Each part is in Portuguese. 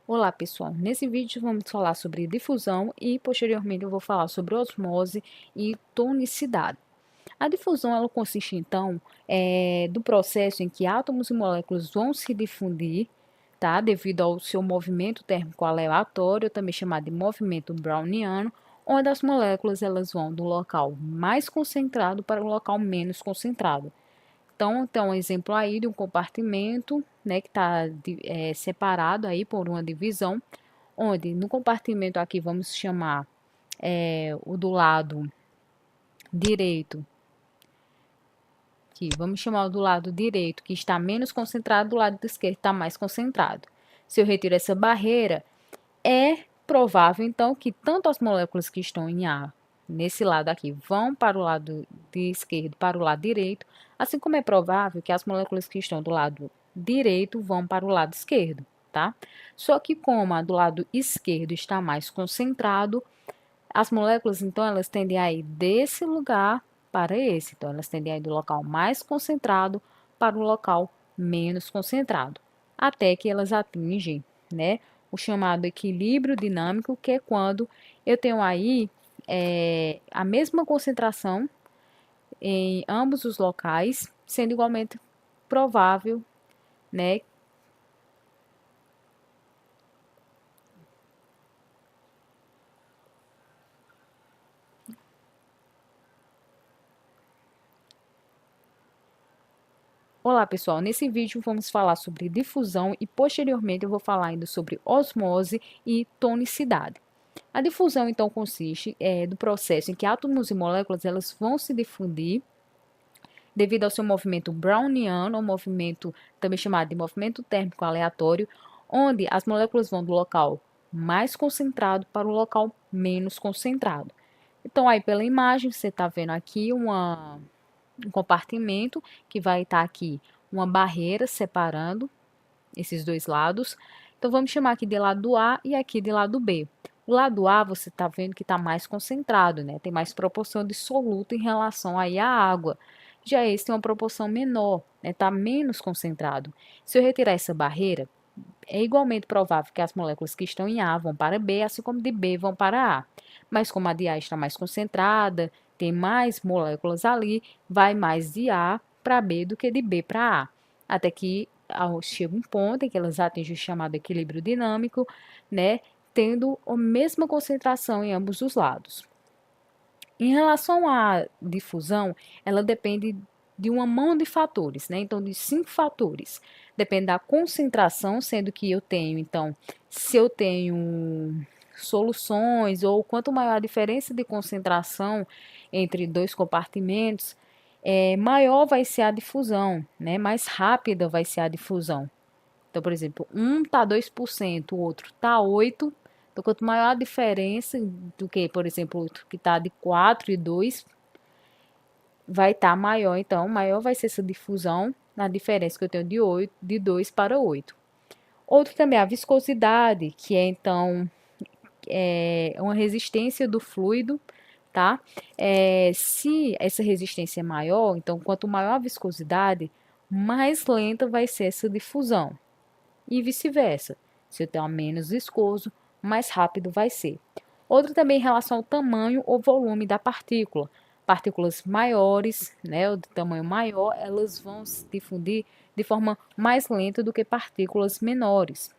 Olá pessoal, nesse vídeo vamos falar sobre difusão e posteriormente eu vou falar sobre osmose e tonicidade. A difusão ela consiste então do processo em que átomos e moléculas vão se difundir, tá? Devido ao seu movimento térmico aleatório, também chamado de movimento browniano, onde as moléculas elas vão do local mais concentrado para o local menos concentrado. Então, tem um exemplo aí de um compartimento, né, que está separado aí por uma divisão, onde no compartimento aqui vamos chamar o do lado direito, vamos chamar o do lado direito, que está menos concentrado, do lado esquerdo está mais concentrado. Se eu retiro essa barreira, é provável, então, que tanto as moléculas que estão em A, nesse lado aqui, vão para o lado de esquerdo, para o lado direito, assim como é provável que as moléculas que estão do lado direito vão para o lado esquerdo, tá? Só que como a do lado esquerdo está mais concentrado, as moléculas, então, elas tendem a ir desse lugar para esse. Então, elas tendem a ir do local mais concentrado para o local menos concentrado, até que elas atingem, né, o chamado equilíbrio dinâmico, que é quando eu tenho aí a mesma concentração em ambos os locais, sendo igualmente provável, né. Olá pessoal, nesse vídeo vamos falar sobre difusão e posteriormente eu vou falar ainda sobre osmose e tonicidade. A difusão então consiste do processo em que átomos e moléculas elas vão se difundir devido ao seu movimento browniano, ou movimento também chamado de movimento térmico aleatório, onde as moléculas vão do local mais concentrado para o local menos concentrado. Então aí pela imagem você está vendo aqui um compartimento que vai estar aqui uma barreira separando esses dois lados. Então, vamos chamar aqui de lado A e aqui de lado B. O lado A, você está vendo que está mais concentrado, né? Tem mais proporção de soluto em relação aí à água. Já esse tem uma proporção menor, né? Está menos concentrado. Se eu retirar essa barreira, é igualmente provável que as moléculas que estão em A vão para B, assim como de B vão para A. Mas como a de A está mais concentrada, tem mais moléculas ali, vai mais de A para B do que de B para A. Até que chega um ponto em que elas atingem o chamado equilíbrio dinâmico, né, tendo a mesma concentração em ambos os lados. Em relação à difusão, ela depende de uma mão de fatores, né? Então, de 5 fatores. Depende da concentração, sendo que eu tenho, então, se eu tenho soluções ou quanto maior a diferença de concentração entre dois compartimentos, maior vai ser a difusão, né? Mais rápida vai ser a difusão. Então, por exemplo, um está 2%, o outro está 8%. Então, quanto maior a diferença do que, por exemplo, outro que está de 4 e 2, vai estar maior. Então, maior vai ser essa difusão na diferença que eu tenho de 8, de 2 para 8. Outro também é a viscosidade, que é, então, uma resistência do fluido, tá? Se essa resistência é maior, então, quanto maior a viscosidade, mais lenta vai ser essa difusão e vice-versa. Se eu tenho menos viscoso, mais rápido vai ser. Outro também em relação ao tamanho ou volume da partícula. Partículas maiores, né, ou de tamanho maior, elas vão se difundir de forma mais lenta do que partículas menores.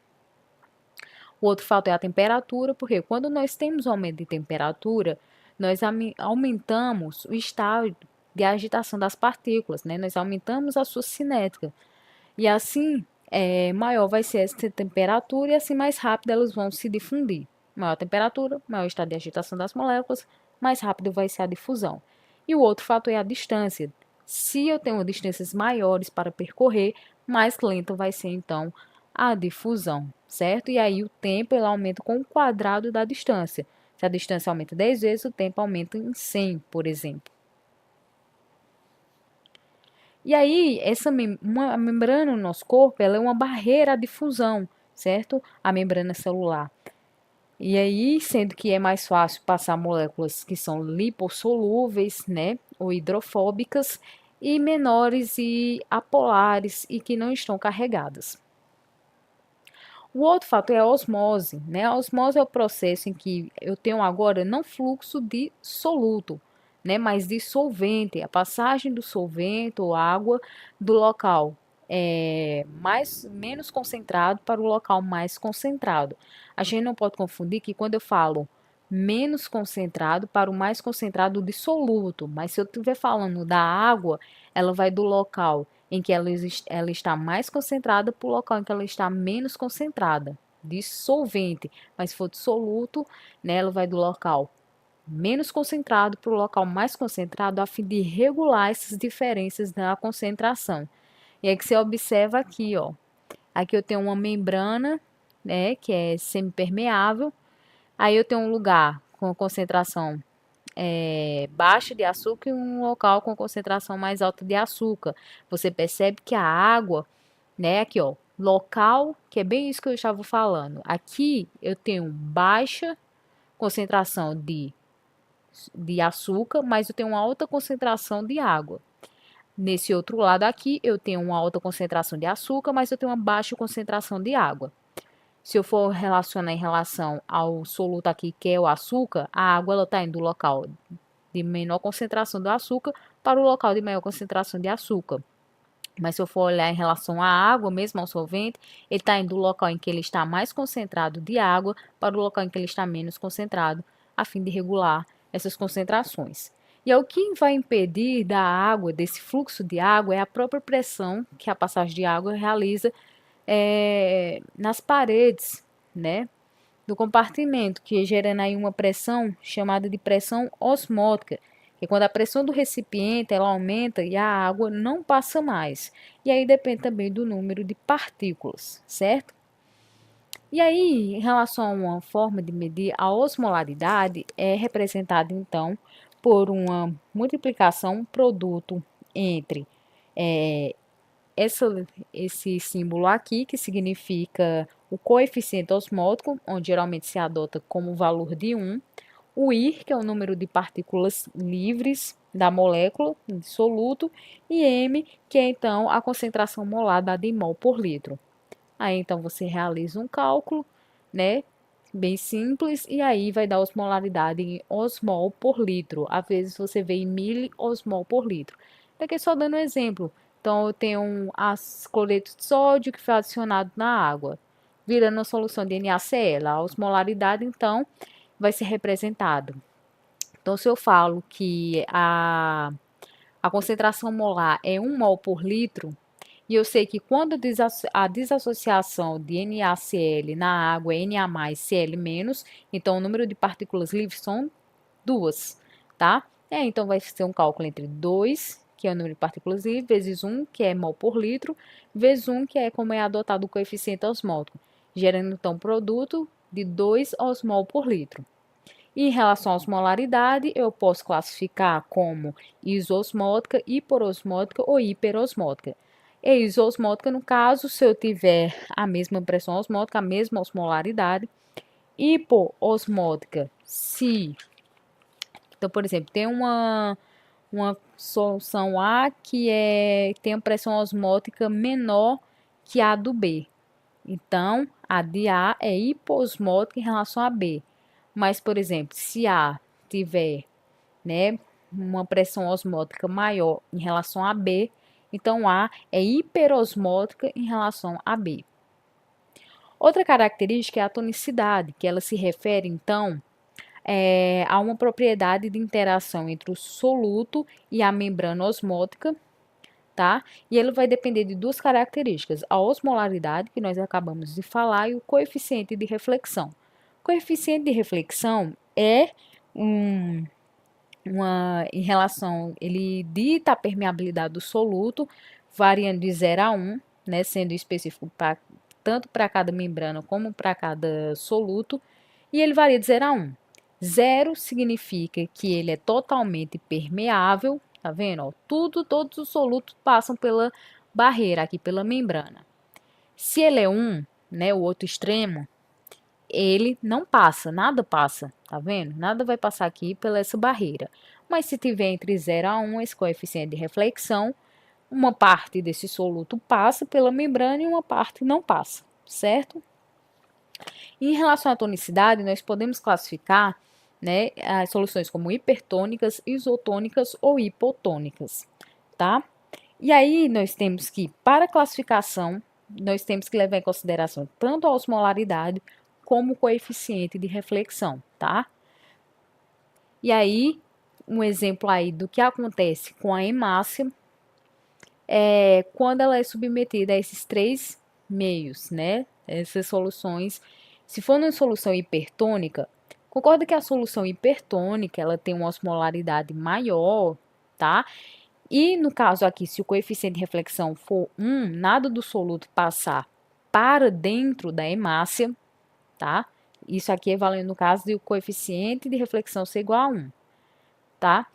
O outro fator é a temperatura, porque quando nós temos aumento de temperatura, nós aumentamos o estado de agitação das partículas, né? Nós aumentamos a sua cinética. E assim, maior vai ser essa temperatura e assim mais rápido elas vão se difundir. Maior temperatura, maior estado de agitação das moléculas, mais rápido vai ser a difusão. E o outro fator é a distância. Se eu tenho distâncias maiores para percorrer, mais lenta vai ser então a difusão, certo? E aí o tempo ele aumenta com o quadrado da distância. Se a distância aumenta 10 vezes, o tempo aumenta em 100, por exemplo. E aí, a membrana no nosso corpo, ela é uma barreira à difusão, certo? A membrana celular. E aí, sendo que é mais fácil passar moléculas que são lipossolúveis, né, ou hidrofóbicas, e menores e apolares e que não estão carregadas. O outro fator é a osmose, né? A osmose é o processo em que eu tenho agora não fluxo de soluto, né? Mas de solvente, a passagem do solvente ou água do local menos concentrado para o local mais concentrado. A gente não pode confundir que quando eu falo menos concentrado para o mais concentrado de soluto, mas se eu estiver falando da água, ela vai do local em que ela está mais concentrada para o local em que ela está menos concentrada, de solvente. Mas se for de soluto, né, ela vai do local menos concentrado para o local mais concentrado, a fim de regular essas diferenças na concentração. E é que você observa aqui, ó. Aqui eu tenho uma membrana, né, que é semipermeável. Aí eu tenho um lugar com concentração baixa de açúcar e um local com concentração mais alta de açúcar. Você percebe que a água, né, aqui ó, local, que é bem isso que eu estava falando. Aqui eu tenho baixa concentração de açúcar, mas eu tenho uma alta concentração de água. Nesse outro lado aqui, eu tenho uma alta concentração de açúcar, mas eu tenho uma baixa concentração de água. Se eu for relacionar em relação ao soluto aqui, que é o açúcar, a água está indo do local de menor concentração do açúcar para o local de maior concentração de açúcar. Mas se eu for olhar em relação à água, mesmo ao solvente, ele está indo do local em que ele está mais concentrado de água para o local em que ele está menos concentrado, a fim de regular essas concentrações. E é o que vai impedir da água, desse fluxo de água, é a própria pressão que a passagem de água realiza nas paredes, né, do compartimento, que gerando aí uma pressão chamada de pressão osmótica, que é quando a pressão do recipiente ela aumenta e a água não passa mais. E aí depende também do número de partículas, certo? E aí, em relação a uma forma de medir a osmolaridade, é representada então por uma multiplicação produto entre é, esse símbolo aqui, que significa o coeficiente osmótico, onde geralmente se adota como valor de 1, o IR, que é o número de partículas livres da molécula de soluto, e M, que é então a concentração molar dada em mol por litro. Aí então você realiza um cálculo, né? Bem simples, e aí vai dar osmolaridade em osmol por litro. Às vezes você vê em miliosmol por litro. Daqui só dando um exemplo. Então, eu tenho cloreto de sódio que foi adicionado na água, virando uma solução de NaCl. A osmolaridade, então, vai ser representado. Então, se eu falo que a concentração molar é 1 mol por litro, e eu sei que quando a desassociação de NaCl na água é Na mais Cl menos, então o número de partículas livres são 2, tá? Então vai ser um cálculo entre 2, que é o número de partículas livres, vezes 1, que é mol por litro, vezes 1, que é como é adotado o coeficiente osmótico, gerando então produto de 2 osmol por litro. E em relação à osmolaridade, eu posso classificar como isosmótica, hiporosmótica ou hiperosmótica. E isosmótica, no caso, se eu tiver a mesma pressão osmótica, a mesma osmolaridade. Hipoosmótica, se... Então, por exemplo, tem uma solução A que tem a pressão osmótica menor que a do B. Então, a de A é hipoosmótica em relação a B. Mas, por exemplo, se A tiver, né, uma pressão osmótica maior em relação a B, então A é hiperosmótica em relação a B. Outra característica é a tonicidade, que ela se refere, então, a uma propriedade de interação entre o soluto e a membrana osmótica, tá? E ele vai depender de duas características, a osmolaridade, que nós acabamos de falar, e o coeficiente de reflexão. O coeficiente de reflexão é em relação, ele dita a permeabilidade do soluto, variando de 0 a 1, né, sendo específico tanto para cada membrana como para cada soluto, e ele varia de 0 a 1. 0 significa que ele é totalmente permeável, tá vendo? Ó, todos os solutos passam pela barreira aqui, pela membrana. Se ele é 1, né, o outro extremo, ele não passa, nada passa, tá vendo? Nada vai passar aqui pela essa barreira. Mas se tiver entre 0 a 1, esse coeficiente de reflexão, uma parte desse soluto passa pela membrana e uma parte não passa, certo? Em relação à tonicidade, nós podemos classificar, né, as soluções como hipertônicas, isotônicas ou hipotônicas, tá? E aí nós temos que, para a classificação, nós temos que levar em consideração tanto a osmolaridade como o coeficiente de reflexão, tá? E aí, um exemplo aí do que acontece com a hemácia é quando ela é submetida a esses três meios, né? Essas soluções. Se for uma solução hipertônica, concorda que a solução hipertônica ela tem uma osmolaridade maior, tá? E no caso aqui, se o coeficiente de reflexão for 1, nada do soluto passar para dentro da hemácia, tá? Isso aqui é valendo no caso de o coeficiente de reflexão ser igual a 1, tá?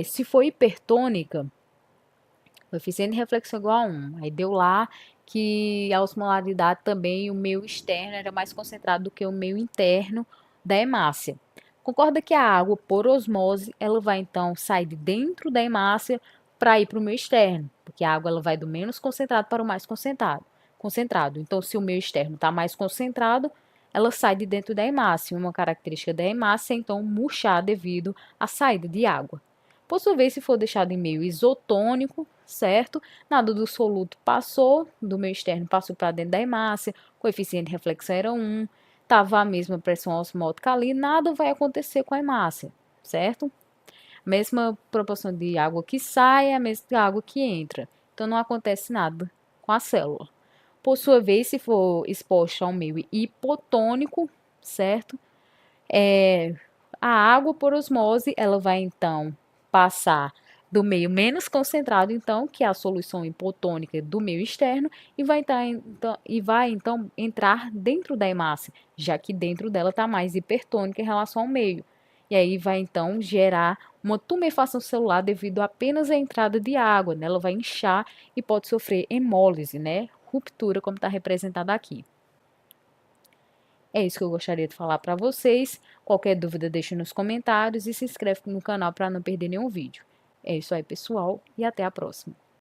Se for hipertônica, coeficiente de reflexão igual a 1. Aí deu lá que a osmolaridade também, o meio externo era mais concentrado do que o meio interno da hemácia. Concorda que a água, por osmose, ela vai então sair de dentro da hemácia para ir para o meio externo, porque a água ela vai do menos concentrado para o mais concentrado. Então, se o meio externo está mais concentrado, ela sai de dentro da hemácia. Uma característica da hemácia é então murchar devido à saída de água. Por sua vez, se for deixado em meio isotônico, certo? Nada do soluto passou, do meio externo passou para dentro da hemácia, coeficiente de reflexão era 1, estava a mesma pressão osmótica ali, nada vai acontecer com a hemácia, certo? Mesma proporção de água que sai é a mesma água que entra. Então não acontece nada com a célula. Por sua vez, se for exposto a um meio hipotônico, certo? A água por osmose, ela vai então passar do meio menos concentrado, então, que é a solução hipotônica do meio externo, e vai então entrar dentro da hemácia, já que dentro dela está mais hipertônica em relação ao meio. E aí vai então gerar uma tumefação celular devido apenas à entrada de água, né? Ela vai inchar e pode sofrer hemólise, né? Ruptura, como está representado aqui. É isso que eu gostaria de falar para vocês. Qualquer dúvida, deixe nos comentários e se inscreve no canal para não perder nenhum vídeo. É isso aí, pessoal, e até a próxima.